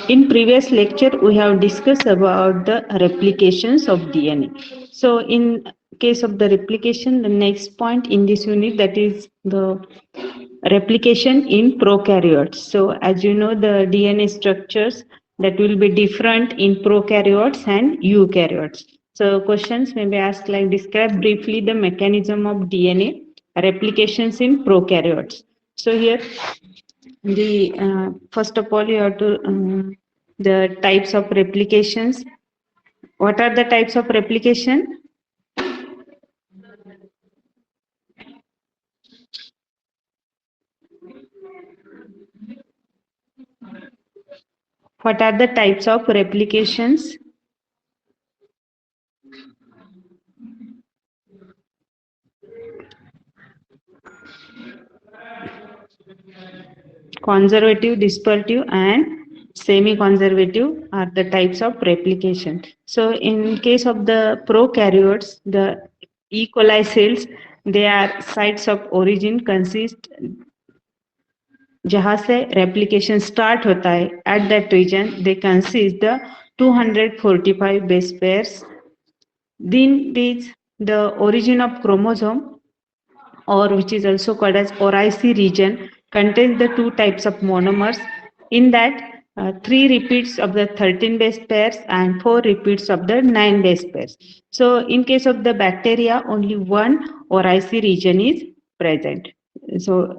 In previous lecture, we have discussed about the replications of DNA. So in case of the replication, the next point in this unit, that is the replication in prokaryotes. So as you know, the DNA structures that will be different in prokaryotes and eukaryotes. So questions may be asked like, describe briefly the mechanism of DNA replications in prokaryotes. So here the first of all you have to the types of replications. What are the types of replication? What are the types of replications? Conservative, dispersive, and semi-conservative are the types of replication. So in case of the prokaryotes, the E. coli cells, they are sites of origin consist जहाँ से replication start होता है at that region they consist the 245 base pairs. Then is the origin of chromosome, or which is also called as ORIC region, contains the two types of monomers. In that, 3 repeats of the 13 base pairs and 4 repeats of the 9 base pairs. So in case of the bacteria, only one ORIC region is present. So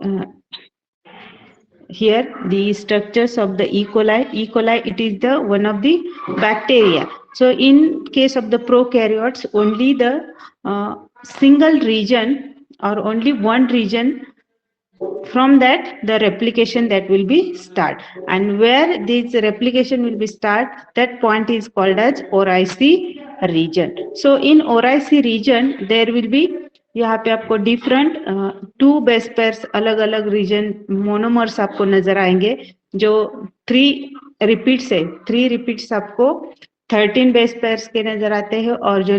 here the structures of the E. coli, it is the one of the bacteria. So in case of the prokaryotes, only the single region or only one region, from that the replication that will be start, and where this replication will be start, that point is called as ORIC region. So in ORIC region there will be, यहाँ पे आपको different 2 base pairs अलग अलग reason monomers आपको नजर आएंगे, जो 3 repeats है, 3 रिपीट्स आपको 13 बेस पेयर्स के नजर आते हैं, और जो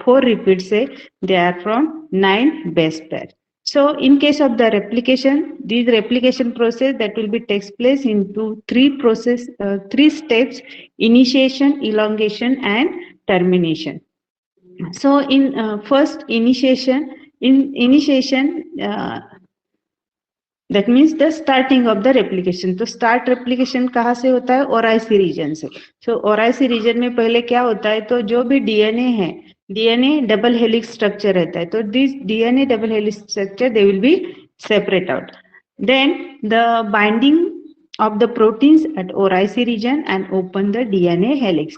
4 रिपीट्स है they are from 9 base pair. So in case of the replication, this replication process that will be takes place into 3 steps: initiation, elongation, and termination. So in first initiation, that means the starting of the replication. तो start replication कहाँ से होता है? ORIC region से. So ORIC region में पहले क्या होता है, तो जो भी DNA है, DNA डबल हेलिक्स स्ट्रक्चर रहता है, तो this DNA double helix structure they will be separate out. Then the binding of the proteins at ORIC region and open the DNA helix.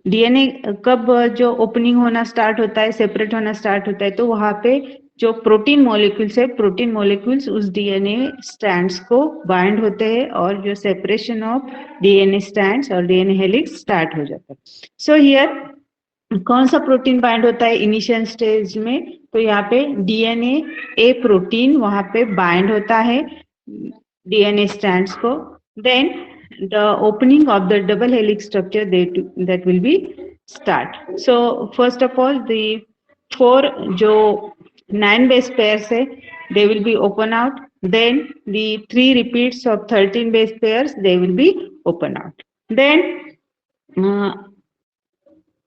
DNA कब जो ओपनिंग होना start होता है, separate होना start होता है, तो वहां पे जो प्रोटीन मॉलिक्यूल्स है, प्रोटीन मॉलिक्यूल्स उस डीएनए स्ट्रैंड्स को बाइंड होते हैं, और जो सेपरेशन ऑफ डीएनए स्ट्रैंड्स और डीएनए हेलिक्स स्टार्ट हो जाता है. सो हियर कौन सा प्रोटीन बाइंड होता है इनिशियल स्टेज में? तो यहाँ पे डीएनए ए प्रोटीन वहां पे बाइंड होता है डीएनए स्ट्रैंड्स को. Then the opening of the double helix structure that will be start. So first of all, the 4 जो 9 base pairs है, they will be open out. Then the 3 repeats of 13 base pairs, they will be open out. Then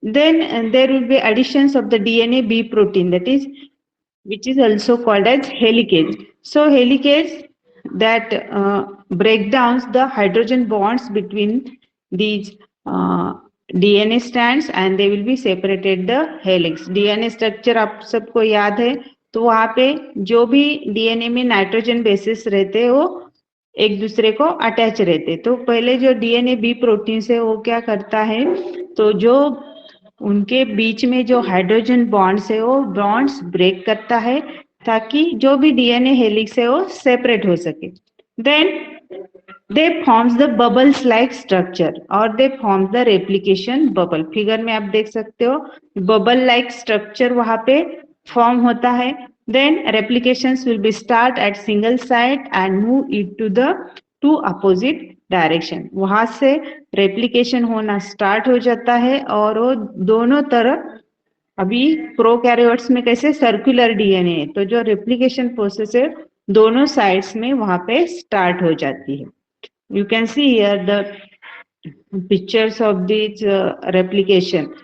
there will be additions of the DNA B protein, that is, which is also called as helicase. So helicase that break down the hydrogen bonds between these DNA strands and they will be separated the helix. DNA structure आप सबको याद है, तो वहाँ पे जो भी DNA में नाइट्रोजन बेसिस रहते हैं वो एक दूसरे को अटैच रहते. तो पहले जो DNA B प्रोटीन है वो क्या करता है, तो जो उनके बीच में जो हाइड्रोजन बॉन्ड्स है वो बॉन्ड्स ब्रेक करता है, ताकि जो भी डीएनए हेलिक्स है वो सेपरेट हो सके. Then they forms the bubbles like structure और they form the replication bubble. Figure में आप देख सकते हो बबल लाइक स्ट्रक्चर वहां पे फॉर्म होता है. Then replications will be start at single site and move it to the 2 opposite direction. वहां से रेप्लिकेशन होना स्टार्ट हो जाता है और वो दोनों तरफ, अभी प्रोकैरियोट्स में कैसे सर्कुलर डीएनए, तो जो रेप्लिकेशन प्रोसेस है दोनों साइड्स में वहां पे स्टार्ट हो जाती है. You can see here the pictures of this replication.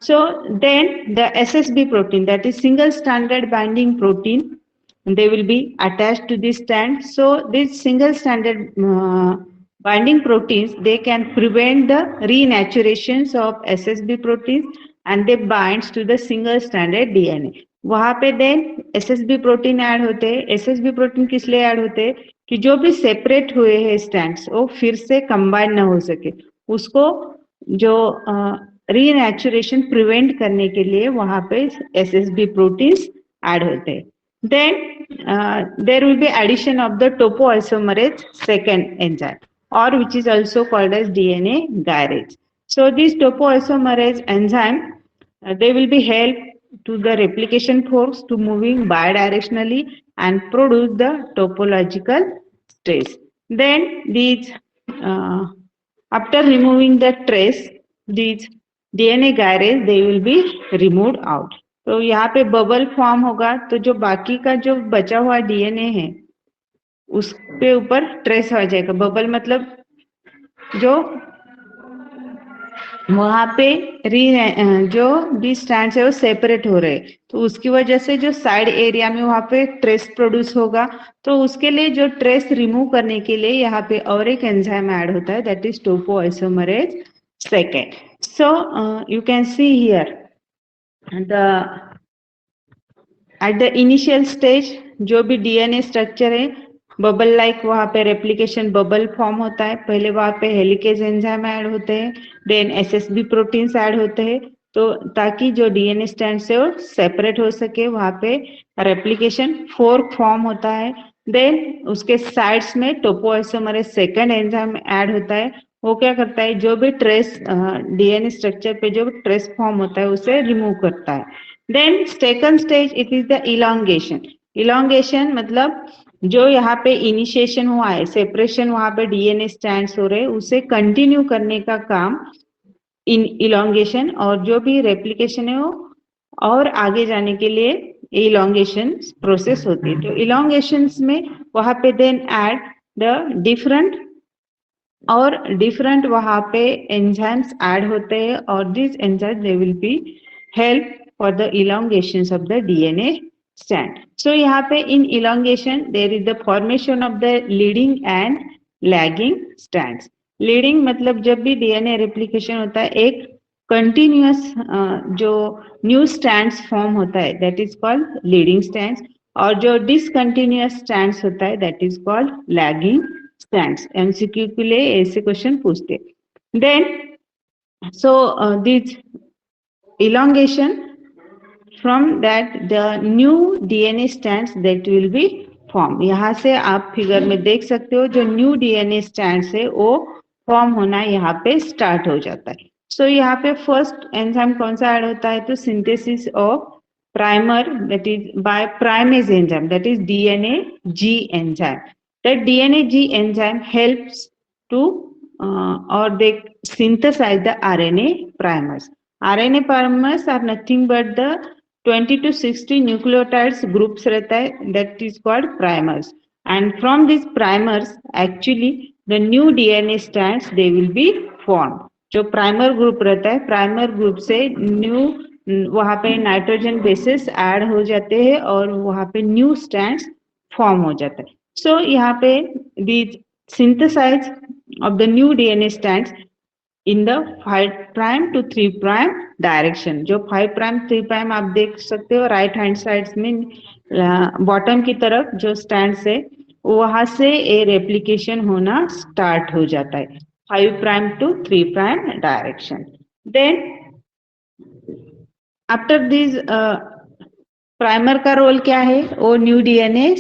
So then the SSB protein, that is single stranded binding protein, they will be attached to this strand. So these single stranded binding proteins, they can prevent the renaturations of SSB proteins and they binds to the single stranded DNA. वहां पे then SSB protein add होते हैं. SSB protein किस लिए add होते हैं कि जो भी सेपरेट हुए हैं स्ट्रैंड्स वो फिर से कंबाइन ना हो सके, उसको जो रीनैचुरेशन प्रिवेंट करने के लिए वहां पे एसएसबी प्रोटीन्स ऐड होते हैं. Then there will be addition of the topoisomerase second enzyme or which is also called as DNA gyrase. So these topoisomerase enzyme, they will be help to the replication forks to moving bidirectionally and produce the topological trace. Then these after removing the trace, these DNA gyrase they will be removed out. तो यहाँ पे bubble form होगा तो जो बाकी का जो बचा हुआ डीएनए है उसके ऊपर ट्रेस आ जाएगा. बबल मतलब जो वहां पे जो भी स्ट्रैंड्स है वो सेपरेट हो रहे, तो उसकी वजह से जो साइड एरिया में वहां पे ट्रेस प्रोड्यूस होगा. तो उसके लिए जो ट्रेस रिमूव करने के लिए यहाँ पे और एक एंजाइम ऐड होता है, that is topoisomerase second. So you can see here the at the initial stage जो भी डीएनए स्ट्रक्चर है बबल लाइक वहां पे रेप्लिकेशन बबल फॉर्म होता है. पहले वहां पे हेलिकेज एंजाइम ऐड होते हैं, देन एसएसबी प्रोटीन्स ऐड होते हैं, तो ताकि जो डीएनए स्ट्रैंड से वो सेपरेट हो सके. वहां पे रेप्लिकेशन फोर्क फॉर्म होता है. देन उसके साइड्स में टोपोआइसोमरेज सेकंड एंजाइम ऐड होता है. वो क्या करता है, जो भी ट्रेस डीएनए स्ट्रक्चर पे जो ट्रेस फॉर्म होता है उसे रिमूव करता है. Then second stage it is the elongation. Elongation मतलब जो यहाँ पे इनिशिएशन हुआ है, सेपरेशन वहां पे डीएनए स्ट्रैंड्स हो रहे, उसे कंटिन्यू करने का काम इन इलॉन्गेशन, और जो भी रेप्लिकेशन है वो और आगे जाने के लिए इलॉन्गेशन प्रोसेस होती है. तो इलॉन्गेशन में वहां पे देन ऐड द डिफरेंट वहां पे एंजाइम्स ऐड होते हैं और this enzyme they will B help for the elongation of the DNA strand. So यहाँ पे in elongation there is the formation of the leading and lagging strands. Leading मतलब जब भी DNA replication होता है एक continuous जो new strands form होता है that is called leading strands, और जो discontinuous strands होता है that is called lagging strands. MCQ के लिए ऐसे क्वेश्चन पूछते. Then so this elongation, from that the new DNA strands that will be formed. यहाँ से आप फिगर में देख सकते हो जो न्यू डीएनए स्ट्रैंड्स है वो फॉर्म होना यहाँ पे स्टार्ट हो जाता है. सो यहाँ पे फर्स्ट एंजाइम कौन सा ऐड होता है, तो synthesis of primer that is by primase enzyme that is DNA G enzyme. That DNA G enzyme helps to और they synthesize the RNA primers. RNA primers are nothing but the 20 to 60 nucleotides groups रहता है, that is called primers. And from these primers actually the new DNA strands they will be formed. जो primer group रहता है, primer group से new वहां पे nitrogen bases add हो जाते हैं और वहां पे न्यू स्ट्रैंड्स फॉर्म हो जाता है. सो यहाँ पे the synthesize of the new DNA strands in the 5' to 3' direction. जो 5' 3' आप देख सकते हो राइट हैंड साइड में बॉटम की तरफ जो स्टैंड्स है वहां से ए रेप्लिकेशन होना स्टार्ट हो जाता है 5' to 3' direction. Then after this primer का रोल क्या है, वो न्यू डीएनए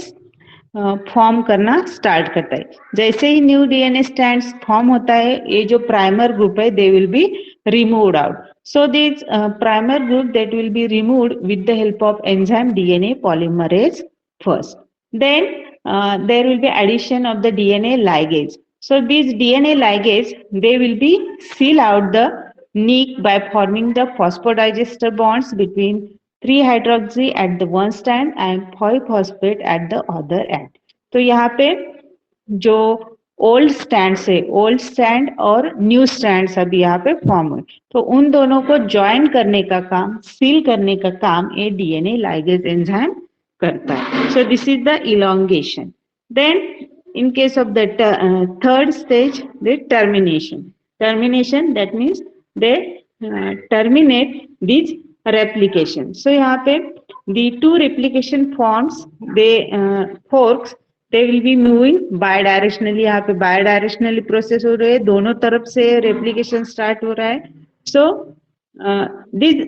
फॉर्म करना स्टार्ट करता है. जैसे ही न्यू डीएनए स्ट्रैंड्स फॉर्म होता है ये जो प्राइमर ग्रुप है they will be removed out. So this primer group that will be removed with the help of enzyme DNA polymerase first. Then there will be addition of the DNA ligase. So this DNA ligase they will B seal out the nick by forming the phosphodiester bonds between 3-hydroxy at the one strand and 5-phosphate at the other end. तो यहाँ पे जो old stand से, old stand और new stand अभी यहाँ पे form हुए, तो उन दोनों को ज्वाइन करने का काम, सील करने का काम ये डीएनए लाइगेज एंजाइम करता है. So this is the elongation. Then in case of the third stage, the termination. Termination, that means they terminate this replication. So यहाँ पे the two replication forms, they forks, they will be moving bidirectionally. यहाँ पे bidirectionally process हो रहे हैं, दोनों तरफ से replication start हो रहा है. So this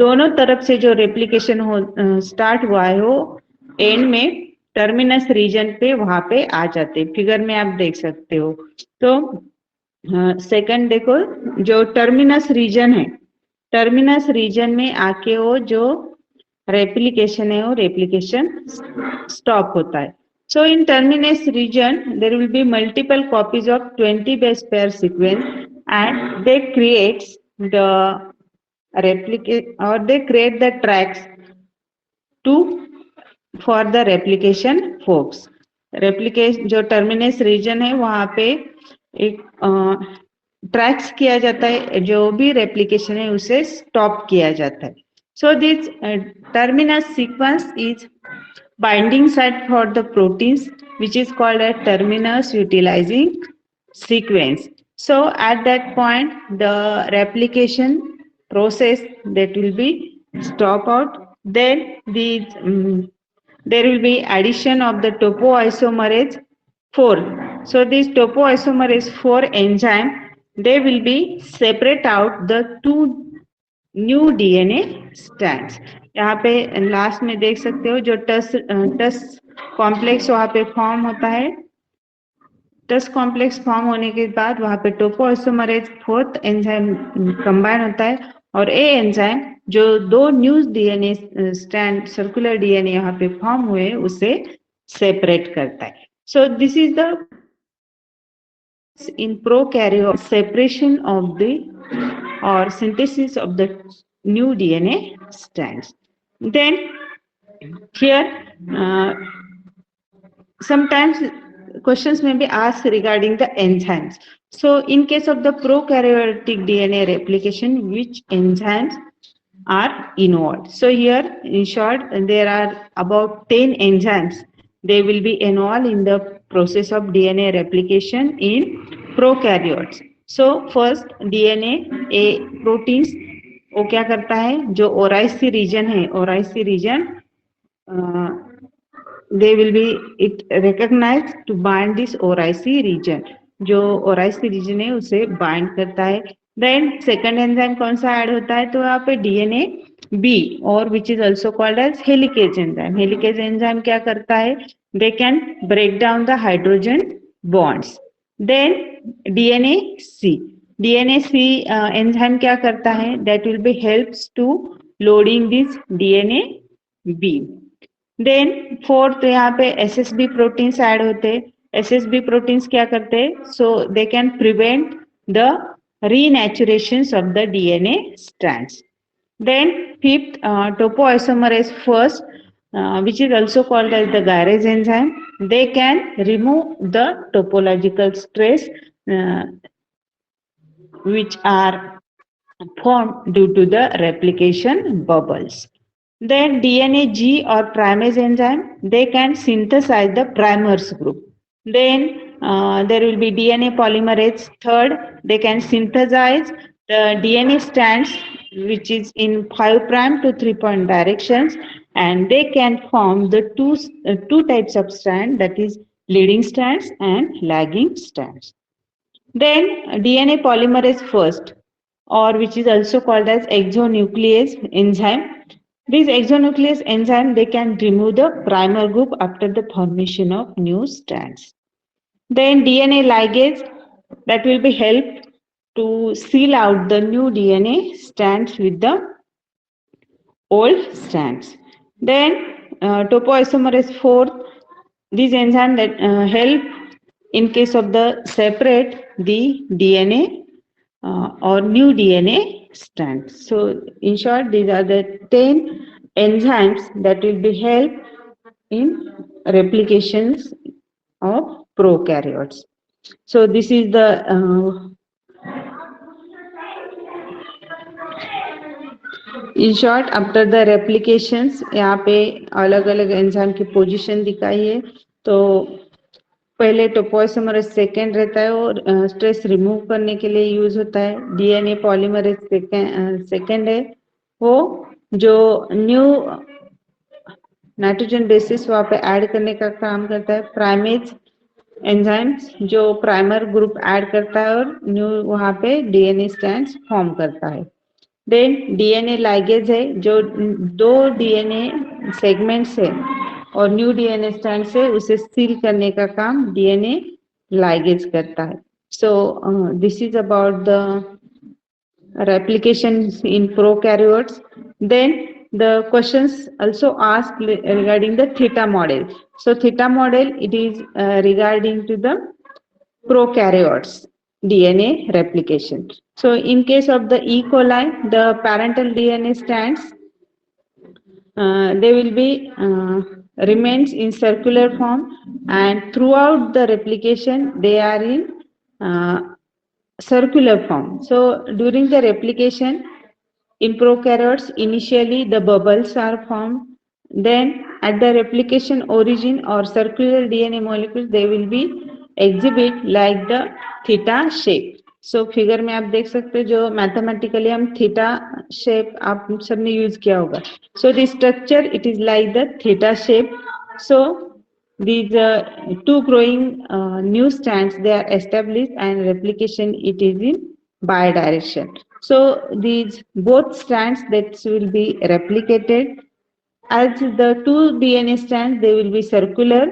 दोनों तरफ से जो replication हो start हुआ है वो end में टर्मिनस रीजन पे वहां पे आ जाते. फिगर में आप देख सकते हो. तो सेकंड देखो, जो टर्मिनस रीजन है, टर्मिनस रीजन में आके वो जो रेप्लिकेशन है वो रेप्लिकेशन स्टॉप होता है. So in terminus region there will be multiple copies of 20 base pair sequence and they creates the replicate or they create the tracks to for the replication forks. Replication जो terminus reason है वहां पे एक tracks किया जाता है, जो भी रेप्लिकेशन है उसे स्टॉप किया जाता है. So this terminus sequence is binding site for the proteins which is called a terminus utilizing sequence. So at that point the replication process that will be stop out. Then these there will be addition of the topoisomerase 4. So this topoisomerase 4 enzyme, they will be separate out the two new DNA strands. यहाँ पे last में देख सकते हो जो टस complex वहाँ पे फॉर्म होता है. टस कॉम्प्लेक्स फॉर्म होने के बाद वहाँ पे टोपोआइसोमरेज 4th एंजाइम कंबाइन होता है और ये एंजाइम जो दो new DNA strand circular DNA यहाँ पे फॉर्म हुए उसे सेपरेट करता है. So this is the in prokaryote separation of the or synthesis of the new DNA strands. Then here sometimes questions may be asked regarding the enzymes. So in case of the prokaryotic DNA replication, which enzymes are involved? So here in short there are about 10 enzymes. They will be involved in the process of DNA replication in prokaryotes. So first DNA a proteins वो क्या करता है, जो ओराइसी reason है, ओराइसी reason they will be it recognized to bind this ORIC region. जो ORIC region है उसे bind करता है. Then second enzyme कौन सा ऐड होता है, तो यहाँ पे DNA B और which is also called as helicase enzyme. Helicase enzyme क्या करता है, they can break down the hydrogen bonds. Then DNA C. DNA C enzyme क्या करता है, that will be helps to loading this DNA B. Then fourth यहाँ पे SSB proteins add होते हैं. एसएसबी प्रोटीन्स क्या करते हैं, so they can prevent the renaturations of the DNA strands. Then fifth topoisomerase first which is also called as the gyrase enzyme. They can remove the topological stress which are formed due to the replication bubbles. Then DNA G or primase enzyme, they can synthesize the primers group. Then there will be DNA polymerase third, they can synthesize the DNA strands which is in 5' to 3' directions, and they can form the two types of strand, that is leading strands and lagging strands. Then DNA polymerase first, or which is also called as exonuclease enzyme. This exonuclease enzyme, they can remove the primer group after the formation of new strands. Then DNA ligase, that will be helped to seal out the new DNA strands with the old strands. Then topoisomerase 4, this enzyme that help in case of the separate the DNA or new DNA strands. So in short, these are the 10 enzymes that will be help in replications of prokaryotes. So this is the in short after the replications यहाँ पे अलग अलग enzyme की position दिखाई है। तो पहले topoisomerase second रहता है और स्ट्रेस रिमूव करने के लिए यूज होता है। डीएनए पॉलीमरेज सेकेंड है, वो जो न्यू नाइट्रोजन बेसिस वहाँ पे ऐड करने का काम करता है। प्राइमेज एंजाइम्स जो प्राइमर ग्रुप ऐड करता है और न्यू वहाँ पे डीएनए स्ट्रैंड्स फॉर्म करता है। देन डीएनए लाइगेज है जो दो डीएनए सेगमेंट्स है और न्यू डीएनए स्ट्रैंड से उसे सील करने का काम डीएनए लाइगेज करता है। So this is about the replication in prokaryotes. Then the questions also asked regarding the theta model. So theta model, it is regarding to the prokaryotes DNA replication. So in case of the E. coli, the parental DNA strands they will be remains in circular form, and throughout the replication they are in circular form. So during the replication in prokaryotes, initially the bubbles are formed. Then at the replication origin or circular DNA molecules, they will be exhibit like the theta shape. So figure में आप देख सकते हो जो mathematically हम theta shape आप सबने use किया होगा. So the structure it is like the theta shape. So these two growing new strands they are established and replication it is in bidirection. So these both strands that will be replicated as the two DNA strands they will be circular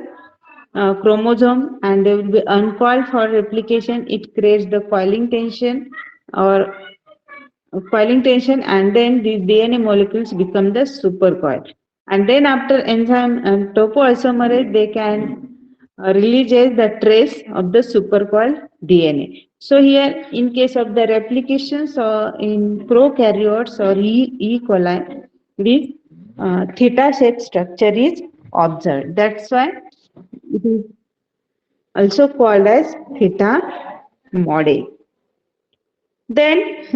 chromosome and they will be uncoiled for replication. It creates the coiling tension and then the DNA molecules become the supercoil. And then after enzyme and topoisomerase, they can releases the trace of the supercoiled DNA. So here, in case of the replications or in prokaryotes or E. coli, this theta-shaped structure is observed. That's why it is also called as theta model. Then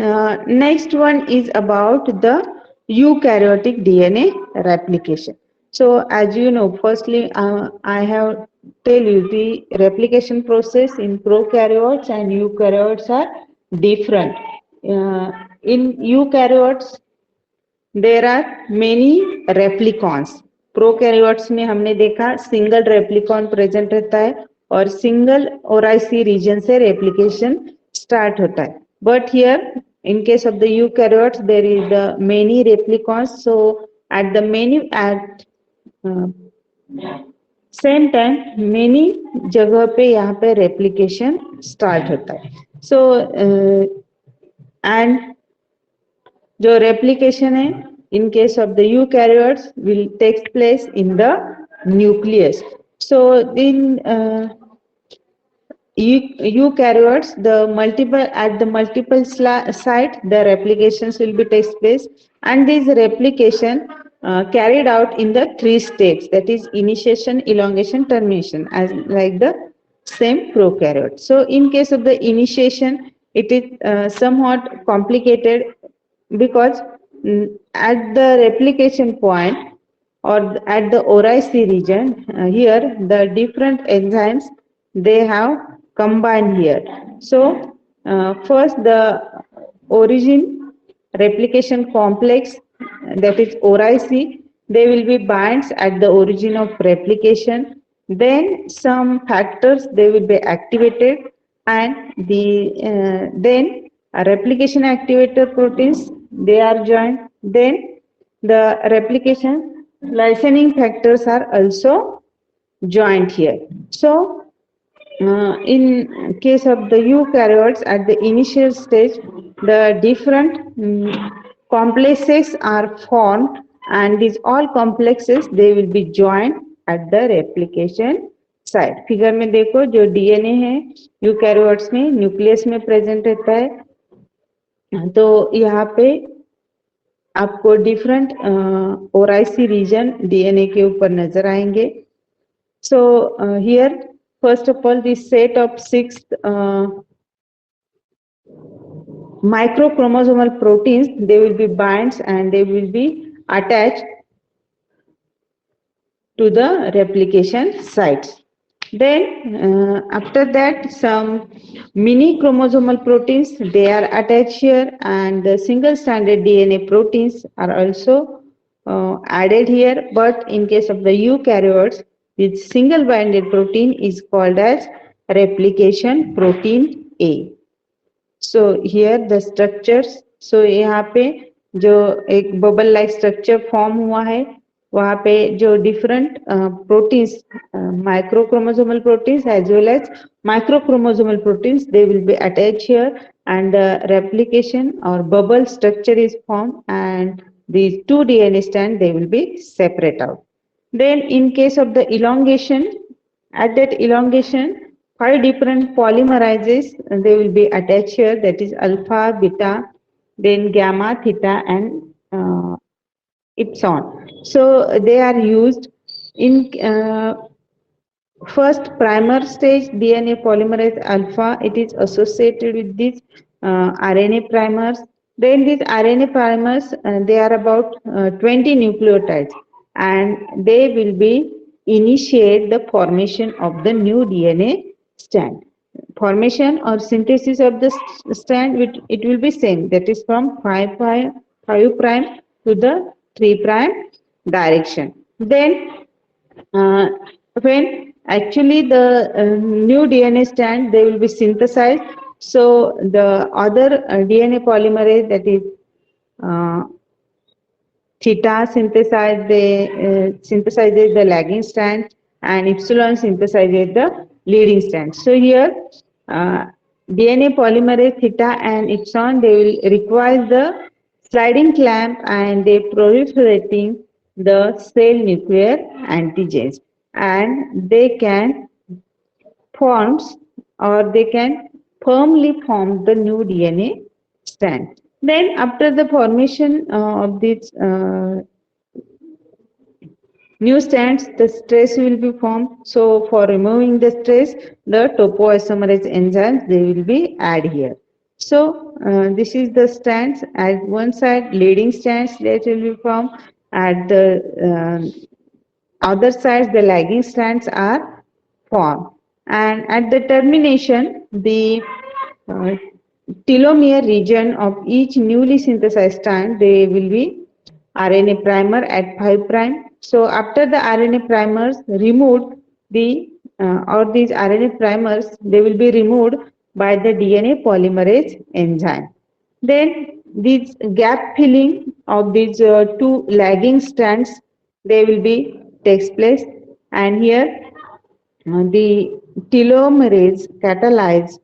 next one is about the eukaryotic DNA replication. So as you know, firstly I have tell you the replication process in prokaryotes and eukaryotes are different. In eukaryotes there are many replicons. Prokaryotes में हमने देखा single replicon present रहता है और single ओराइसी reason से replication start होता है. But here, in case of the eukaryotes, there is the many replicons. So at the same time, many जगह पे यहाँ पे replication start होता है. So and जो replication है, in case of the eukaryotes, will take place in the nucleus. So in eukaryotes, at the multiple site, the replications will be takes place, and this replication carried out in the 3 steps, that is initiation, elongation, termination, as like the same prokaryote. So in case of the initiation, it is somewhat complicated because at the replication point or at the ORIC region, here the different enzymes they have combined here. So first the origin replication complex, that is ORIC, they will be binds at the origin of replication. Then some factors they will be activated, and then replication activator proteins they are joined. Then the replication lysine factors are also joined here. So in case of the eukaryotes, at the initial stage, the different complexes are formed, and these all complexes they will be joined at the replication site. Figure में देखो जो DNA है eukaryotes में nucleus में present रहता है, तो यहाँ पे आपको डिफरेंट ओराइसी रीजन डीएनए के ऊपर नजर आएंगे. So here first of all, this set of 6 microchromosomal proteins, they will be binds and they will be attached to the replication sites. Then after that, some mini chromosomal proteins, they are attached here, and the single stranded DNA proteins are also added here. But in case of the eukaryotes, this single binded protein is called as replication protein A. So here the structures, so यहाँ पे जो एक bubble like structure form हुआ है, वहाँ पे जो different proteins, microchromosomal proteins as well as microchromosomal proteins, they will be attached here, and replication or bubble structure is formed, and these two DNA strands, they will be separate out. Then in case of the elongation, at that elongation, 5 different polymerases, they will be attached here, that is alpha, beta, then gamma, theta, and epsilon. So they are used in first primer stage DNA polymerase alpha. It is associated with these RNA primers. Then these RNA primers, they are about 20 nucleotides, and they will be initiate the formation of the new DNA strand. Formation or synthesis of the strand, it will be same, that is from 5 prime to the 3 prime direction. Then when actually the new DNA strand, they will be synthesized, so the other DNA polymerase, that is theta synthesizes the lagging strand, and epsilon synthesizes the leading strand. So here DNA polymerase theta and epsilon, they will require the sliding clamp, and they proliferating the cell nuclear antigens, and they can forms or they can firmly form the new DNA strand. Then after the formation of this new strands, the stress will be formed. So for removing the stress, the topoisomerase enzymes, they will be added here. So this is the strands. At one side, leading strands that will be formed. At the other side, the lagging strands are formed. And at the termination, the telomere region of each newly synthesized strand, they will be RNA primer at 5 prime. So after the RNA primers removed, the or these RNA primers, they will be removed by the DNA polymerase enzyme. Then this gap filling of these two lagging strands, they will be takes place, and here the telomerase catalyze,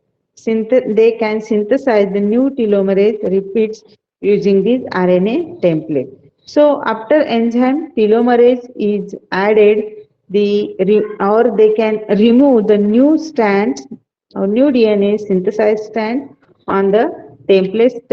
they can synthesize the new telomerase repeats using this RNA template. So after enzyme telomerase is added, or they can remove the new strands or new DNA synthesized strand on the template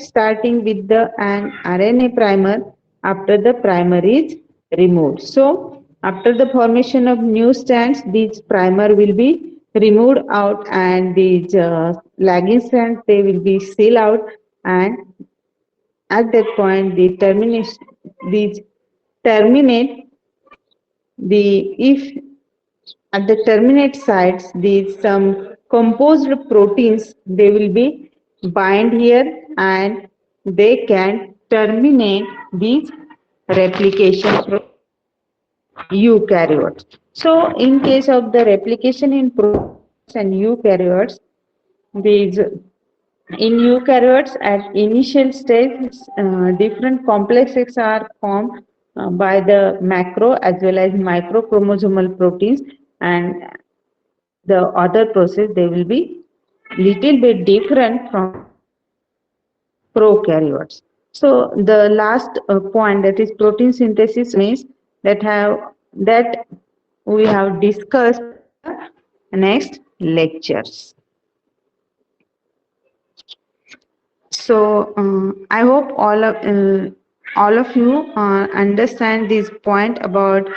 starting with an RNA primer after the primer is removed. So after the formation of new strands, these primer will be removed out, and these lagging strands, they will be sealed out, and at that point these terminate if at the terminate sites, these some composed proteins, they will be bind here, and they can terminate these replication from eukaryotes. So in case of the replication in prokaryotes and eukaryotes, these in eukaryotes at initial stage, different complexes are formed by the macro as well as microchromosomal proteins, and the other process, they will be little bit different from prokaryotes. So the last point, that is protein synthesis, means that we have discussed next lectures. So I hope all of you understand this point about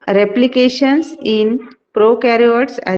replications in prokaryotes